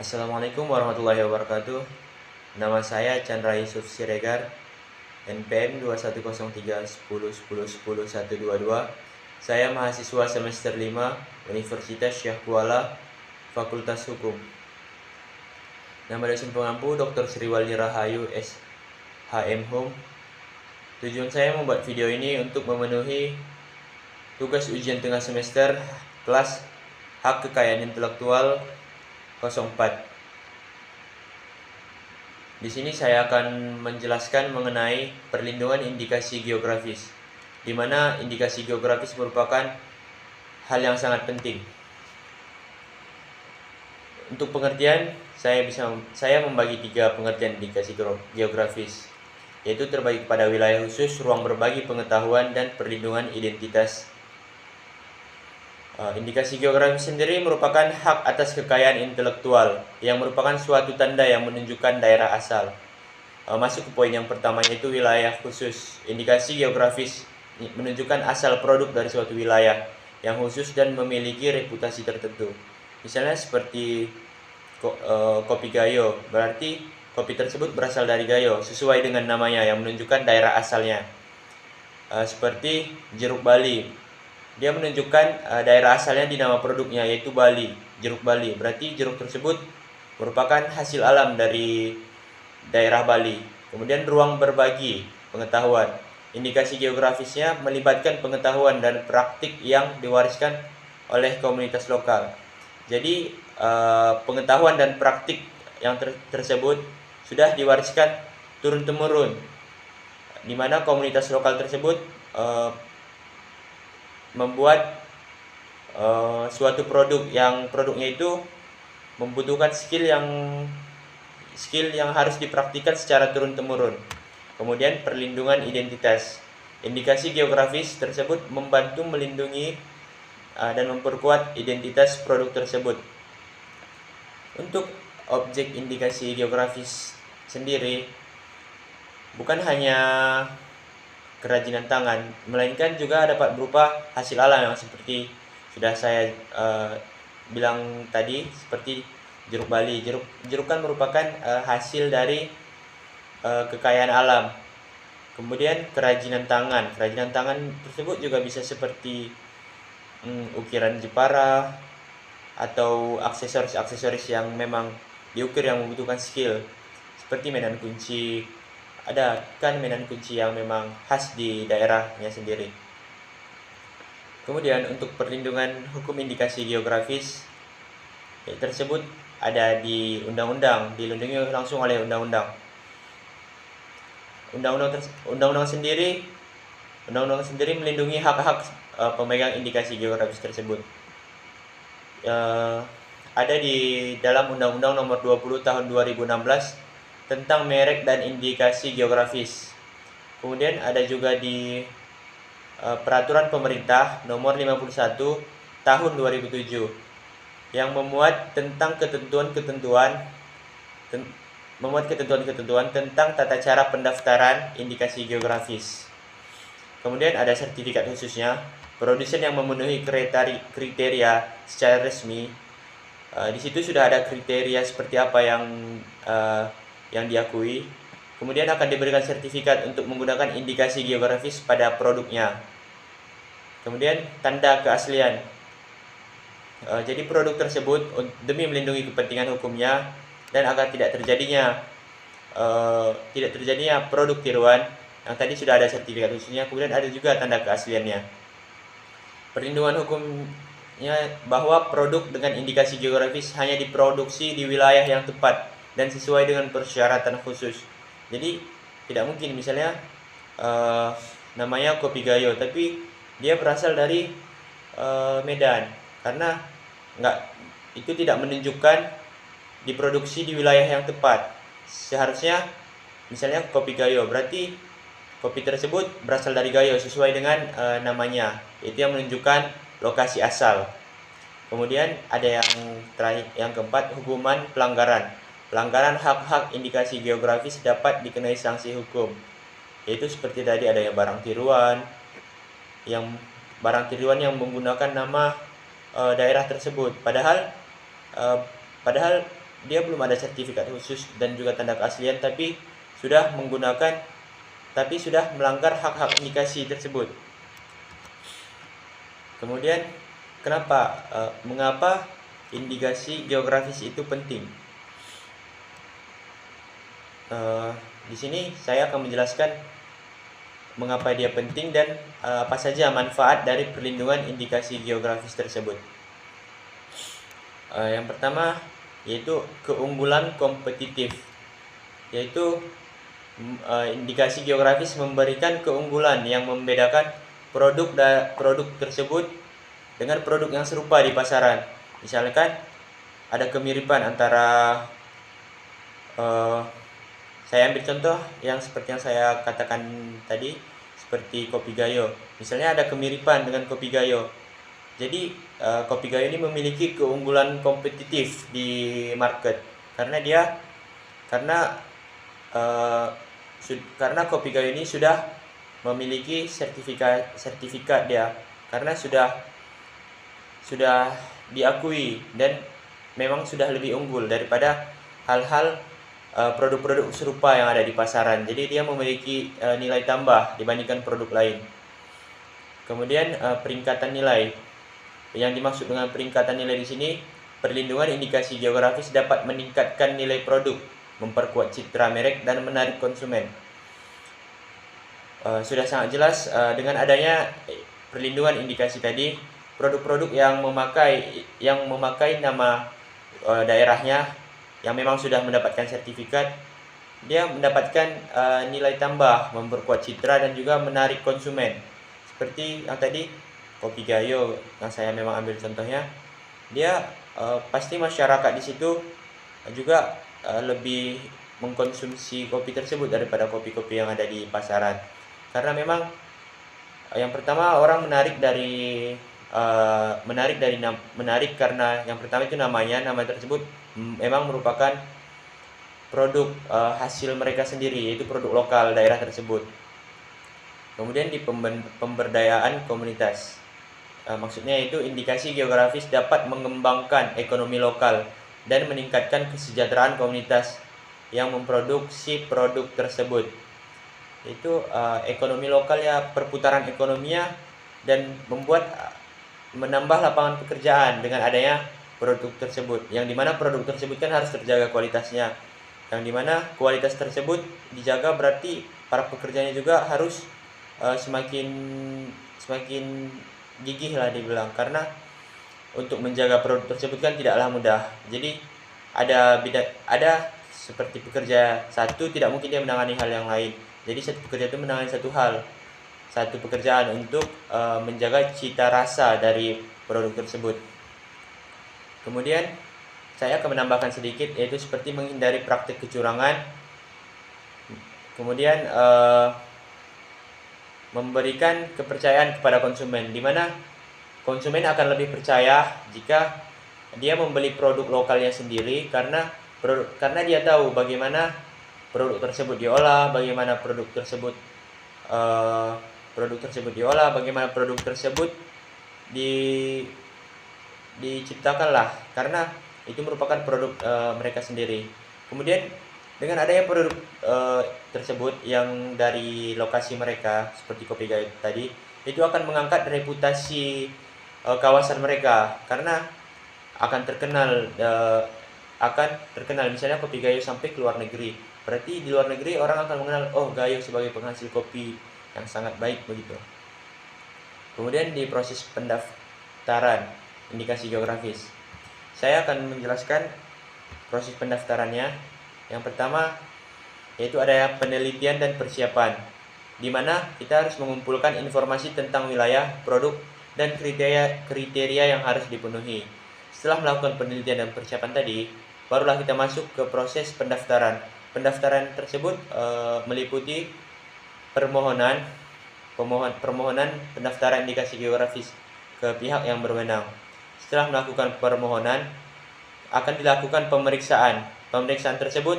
Assalamualaikum warahmatullahi wabarakatuh. Nama saya Chandra Yusuf Siregar, NPM 2103 10 10 10 122. Saya mahasiswa semester 5 Universitas Syekh Kuala, Fakultas Hukum. Nama dosen pengampu Dr. Sriwaldi Rahayu SHM Hum. Tujuan saya membuat video ini untuk memenuhi tugas ujian tengah semester kelas Hak Kekayaan Intelektual 04. Di sini saya akan menjelaskan mengenai perlindungan indikasi geografis, di mana indikasi geografis merupakan hal yang sangat penting. Untuk pengertian, saya membagi 3 pengertian indikasi geografis, yaitu terbagi pada wilayah khusus, ruang berbagi pengetahuan, dan perlindungan identitas. Indikasi geografis sendiri merupakan hak atas kekayaan intelektual yang merupakan suatu tanda yang menunjukkan daerah asal. Masuk ke poin yang pertama, yaitu wilayah khusus. Indikasi geografis menunjukkan asal produk dari suatu wilayah yang khusus dan memiliki reputasi tertentu. Misalnya seperti kopi Gayo, berarti kopi tersebut berasal dari Gayo sesuai dengan namanya yang menunjukkan daerah asalnya. Seperti jeruk Bali, dia menunjukkan daerah asalnya di nama produknya, yaitu Bali, jeruk Bali. Berarti jeruk tersebut merupakan hasil alam dari daerah Bali. Kemudian ruang berbagi pengetahuan. Indikasi geografisnya melibatkan pengetahuan dan praktik yang diwariskan oleh komunitas lokal. Jadi pengetahuan dan praktik yang tersebut sudah diwariskan turun-temurun, di mana komunitas lokal tersebut membuat suatu produk yang produknya itu membutuhkan skill yang harus dipraktikkan secara turun-temurun. Kemudian perlindungan identitas. Indikasi geografis tersebut membantu melindungi dan memperkuat identitas produk tersebut. Untuk objek indikasi geografis sendiri bukan hanya kerajinan tangan, melainkan juga dapat berupa hasil alam yang seperti sudah saya bilang tadi, seperti jeruk Bali. Jeruk kan merupakan hasil dari kekayaan alam. Kemudian kerajinan tangan tersebut juga bisa seperti ukiran Jepara atau aksesoris yang memang diukir yang membutuhkan skill, seperti mainan kunci. Ada kan mainan kunci yang memang khas di daerahnya sendiri. Kemudian untuk perlindungan hukum indikasi geografis tersebut ada di undang-undang, dilindungi langsung oleh undang-undang. Undang-undang sendiri melindungi hak-hak pemegang indikasi geografis tersebut. Ada di dalam Undang-Undang Nomor 20 Tahun 2016 tentang merek dan indikasi geografis. Kemudian ada juga di Peraturan Pemerintah Nomor 51 Tahun 2007 yang memuat ketentuan-ketentuan tentang tata cara pendaftaran indikasi geografis. Kemudian ada sertifikat khususnya. Produsen yang memenuhi kriteria secara resmi, di situ sudah ada kriteria seperti apa yang diakui. Kemudian akan diberikan sertifikat untuk menggunakan indikasi geografis pada produknya. Kemudian tanda keaslian. Jadi produk tersebut demi melindungi kepentingan hukumnya dan agar tidak terjadinya produk tiruan, yang tadi sudah ada sertifikat khususnya. Kemudian ada juga tanda keasliannya. Perlindungan hukumnya bahwa produk dengan indikasi geografis hanya diproduksi di wilayah yang tepat dan sesuai dengan persyaratan khusus. Jadi tidak mungkin misalnya namanya kopi Gayo tapi dia berasal dari Medan, karena itu tidak menunjukkan diproduksi di wilayah yang tepat. Seharusnya misalnya kopi Gayo, berarti kopi tersebut berasal dari Gayo sesuai dengan namanya. Itu yang menunjukkan lokasi asal. Kemudian ada yang keempat, hukuman pelanggaran. Pelanggaran hak-hak indikasi geografis dapat dikenai sanksi hukum. Yaitu seperti tadi ada yang barang tiruan yang menggunakan nama daerah tersebut. Padahal dia belum ada sertifikat khusus dan juga tanda keaslian, tapi sudah melanggar hak-hak indikasi tersebut. Kemudian mengapa indikasi geografis itu penting? Di sini saya akan menjelaskan mengapa dia penting dan apa saja manfaat dari perlindungan indikasi geografis tersebut. Yang pertama yaitu keunggulan kompetitif, yaitu indikasi geografis memberikan keunggulan yang membedakan produk tersebut dengan produk yang serupa di pasaran. Misalkan ada kemiripan antara saya ambil contoh yang seperti yang saya katakan tadi, seperti kopi Gayo. Misalnya ada kemiripan dengan kopi Gayo. Jadi kopi Gayo ini memiliki keunggulan kompetitif di market karena kopi Gayo ini sudah memiliki sertifikat dia, karena sudah diakui dan memang sudah lebih unggul daripada hal-hal produk-produk serupa yang ada di pasaran. Jadi dia memiliki nilai tambah dibandingkan produk lain. Kemudian peringkatan nilai. Yang dimaksud dengan peringkatan nilai di sini, perlindungan indikasi geografis dapat meningkatkan nilai produk, memperkuat citra merek dan menarik konsumen. Sudah sangat jelas dengan adanya perlindungan indikasi tadi, produk-produk yang memakai nama daerahnya yang memang sudah mendapatkan sertifikat, dia mendapatkan nilai tambah, memperkuat citra dan juga menarik konsumen. Seperti yang tadi kopi Gayo yang saya memang ambil contohnya, dia pasti masyarakat di situ juga lebih mengkonsumsi kopi tersebut daripada kopi-kopi yang ada di pasaran. Karena memang yang pertama orang menarik karena yang pertama itu nama tersebut memang merupakan produk hasil mereka sendiri, yaitu produk lokal daerah tersebut. Kemudian di pemberdayaan komunitas, maksudnya itu indikasi geografis dapat mengembangkan ekonomi lokal dan meningkatkan kesejahteraan komunitas yang memproduksi produk tersebut. Itu ekonomi lokal ya, perputaran ekonominya, dan menambah lapangan pekerjaan dengan adanya produk tersebut, yang dimana produk tersebut kan harus terjaga kualitasnya, yang dimana kualitas tersebut dijaga berarti para pekerjanya juga harus semakin gigih lah dibilang, karena untuk menjaga produk tersebut kan tidaklah mudah. Jadi ada seperti pekerja satu tidak mungkin dia menangani hal yang lain, jadi satu pekerja itu menangani satu pekerjaan untuk menjaga cita rasa dari produk tersebut. Kemudian saya akan menambahkan sedikit, yaitu seperti menghindari praktik kecurangan. Kemudian memberikan kepercayaan kepada konsumen, di mana konsumen akan lebih percaya jika dia membeli produk lokalnya sendiri, karena dia tahu bagaimana produk tersebut diolah, bagaimana produk tersebut bagaimana produk tersebut diciptakan lah, karena itu merupakan produk mereka sendiri. Kemudian dengan adanya produk tersebut yang dari lokasi mereka seperti kopi Gayo tadi, itu akan mengangkat reputasi kawasan mereka, karena akan terkenal misalnya kopi Gayo sampai ke luar negeri, berarti di luar negeri orang akan mengenal, oh Gayo sebagai penghasil kopi yang sangat baik begitu. Kemudian di proses pendaftaran indikasi geografis, saya akan menjelaskan proses pendaftarannya. Yang pertama yaitu ada penelitian dan persiapan, di mana kita harus mengumpulkan informasi tentang wilayah, produk, dan kriteria yang harus dipenuhi. Setelah melakukan penelitian dan persiapan tadi, barulah kita masuk ke proses pendaftaran. Pendaftaran tersebut meliputi permohonan pendaftaran indikasi geografis ke pihak yang berwenang. Setelah melakukan permohonan, akan dilakukan pemeriksaan. Pemeriksaan tersebut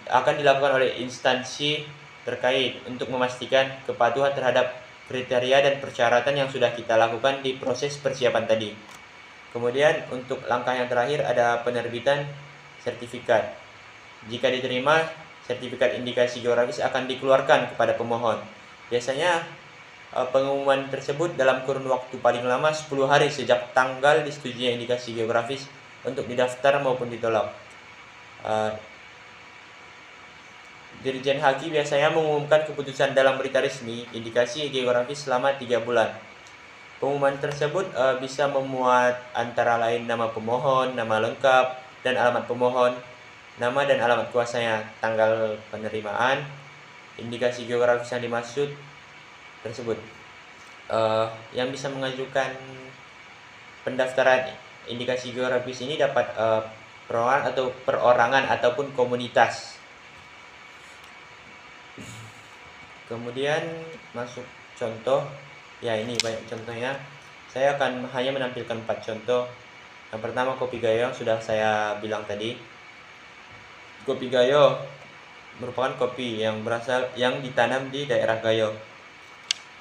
akan dilakukan oleh instansi terkait untuk memastikan kepatuhan terhadap kriteria dan persyaratan yang sudah kita lakukan di proses persiapan tadi. Kemudian untuk langkah yang terakhir ada penerbitan sertifikat. Jika diterima, sertifikat indikasi geografis akan dikeluarkan kepada pemohon. Biasanya pengumuman tersebut dalam kurun waktu paling lama 10 hari sejak tanggal disetujuinya indikasi geografis untuk didaftar maupun ditolak. Dirjen Haki biasanya mengumumkan keputusan dalam berita resmi indikasi geografis selama 3 bulan. Pengumuman tersebut bisa memuat antara lain nama pemohon, nama lengkap, dan alamat pemohon, nama dan alamat kuasanya, tanggal penerimaan, indikasi geografis yang dimaksud tersebut. Yang bisa mengajukan pendaftaran indikasi geografis ini dapat perorangan ataupun komunitas. Kemudian masuk contoh. Ya, ini banyak contohnya. Saya akan hanya menampilkan 4 contoh. Yang pertama kopi gayo, sudah saya bilang tadi. Kopi gayo merupakan kopi yang ditanam di daerah Gayo.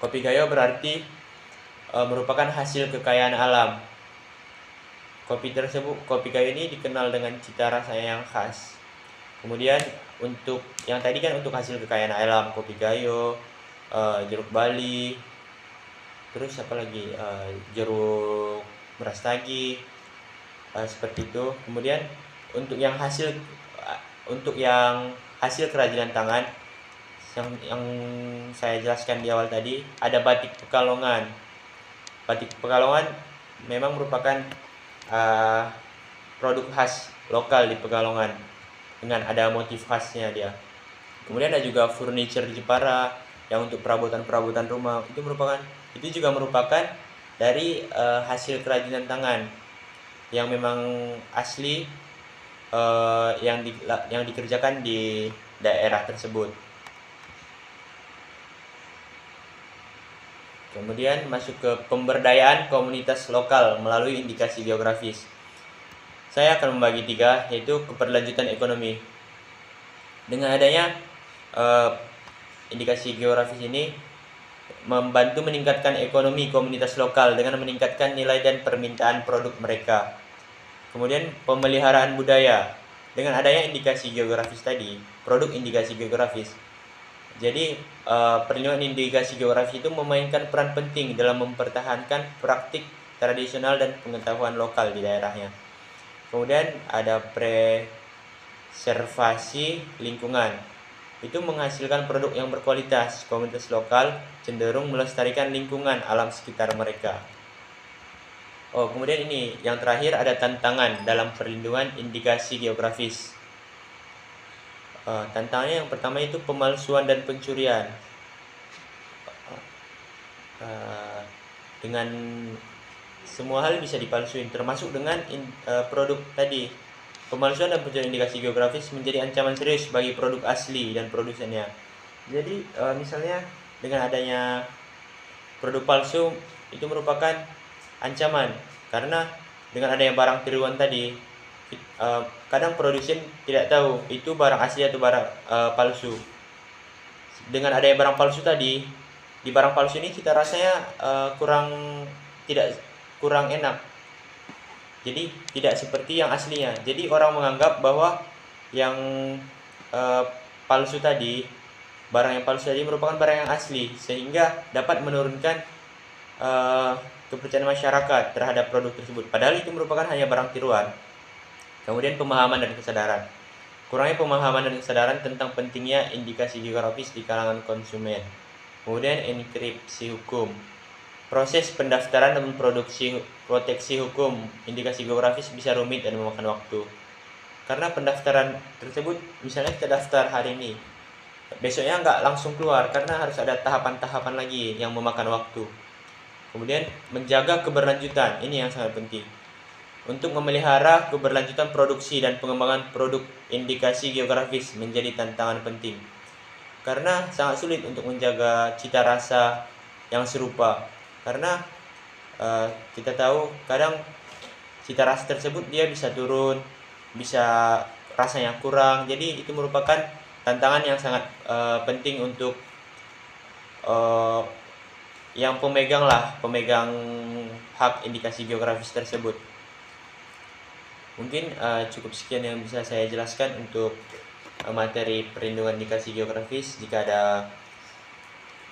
Kopi gayo berarti merupakan hasil kekayaan alam. Kopi gayo ini dikenal dengan cita rasa yang khas. Kemudian untuk yang tadi kan untuk hasil kekayaan alam, kopi gayo, jeruk bali, terus apa lagi, jeruk merastagi, seperti itu. Kemudian untuk yang hasil kerajinan tangan yang saya jelaskan di awal tadi, ada batik Pekalongan. Batik Pekalongan memang merupakan produk khas lokal di Pekalongan dengan ada motif khasnya dia. Kemudian ada juga furniture Jepara yang untuk perabotan rumah, itu juga merupakan dari hasil kerajinan tangan yang memang asli, yang dikerjakan di daerah tersebut. Kemudian masuk ke pemberdayaan komunitas lokal melalui indikasi geografis. Saya akan membagi 3, yaitu keberlanjutan ekonomi. Dengan adanya indikasi geografis ini membantu meningkatkan ekonomi komunitas lokal dengan meningkatkan nilai dan permintaan produk mereka. Kemudian pemeliharaan budaya. Dengan adanya indikasi geografis tadi, produk indikasi geografis. Jadi perlindungan indikasi geografis itu memainkan peran penting dalam mempertahankan praktik tradisional dan pengetahuan lokal di daerahnya. Kemudian ada preservasi lingkungan. Itu menghasilkan produk yang berkualitas. Komunitas lokal cenderung melestarikan lingkungan alam sekitar mereka. Kemudian ini yang terakhir, ada tantangan dalam perlindungan indikasi geografis. Tantangannya yang pertama itu pemalsuan dan pencurian. Dengan semua hal bisa dipalsuin, termasuk dengan produk tadi. Pemalsuan dan pencurian indikasi geografis menjadi ancaman serius bagi produk asli dan produsennya. Jadi misalnya dengan adanya produk palsu itu merupakan ancaman, karena dengan adanya barang tiruan tadi, kadang produsen tidak tahu itu barang asli atau barang palsu. Dengan adanya barang palsu tadi, di barang palsu ini cita rasanya kurang enak. Jadi tidak seperti yang aslinya. Jadi orang menganggap bahwa yang palsu tadi, barang yang palsu tadi merupakan barang yang asli, sehingga dapat menurunkan kepercayaan masyarakat terhadap produk tersebut. Padahal itu merupakan hanya barang tiruan. Kemudian pemahaman dan kesadaran. Kurangnya pemahaman dan kesadaran tentang pentingnya indikasi geografis di kalangan konsumen. Kemudian enkripsi hukum. Proses pendaftaran dan proteksi hukum indikasi geografis bisa rumit dan memakan waktu. Karena pendaftaran tersebut, misalnya kita daftar hari ini, besoknya nggak langsung keluar karena harus ada tahapan-tahapan lagi yang memakan waktu. Kemudian menjaga keberlanjutan, ini yang sangat penting. Untuk memelihara keberlanjutan produksi dan pengembangan produk indikasi geografis menjadi tantangan penting. Karena sangat sulit untuk menjaga cita rasa yang serupa. Karena kita tahu kadang cita rasa tersebut dia bisa turun, bisa rasanya kurang. Jadi itu merupakan tantangan yang sangat penting untuk yang pemegang hak indikasi geografis tersebut. Mungkin cukup sekian yang bisa saya jelaskan untuk materi perlindungan indikasi geografis. Jika ada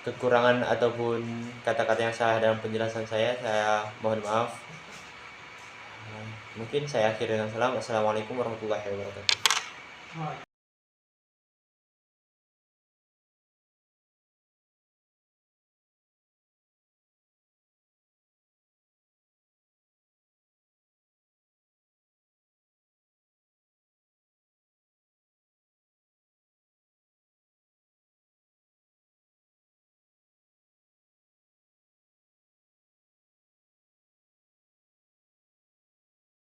kekurangan ataupun kata-kata yang salah dalam penjelasan saya mohon maaf. Mungkin saya akhiri dengan salam. Assalamualaikum warahmatullahi wabarakatuh.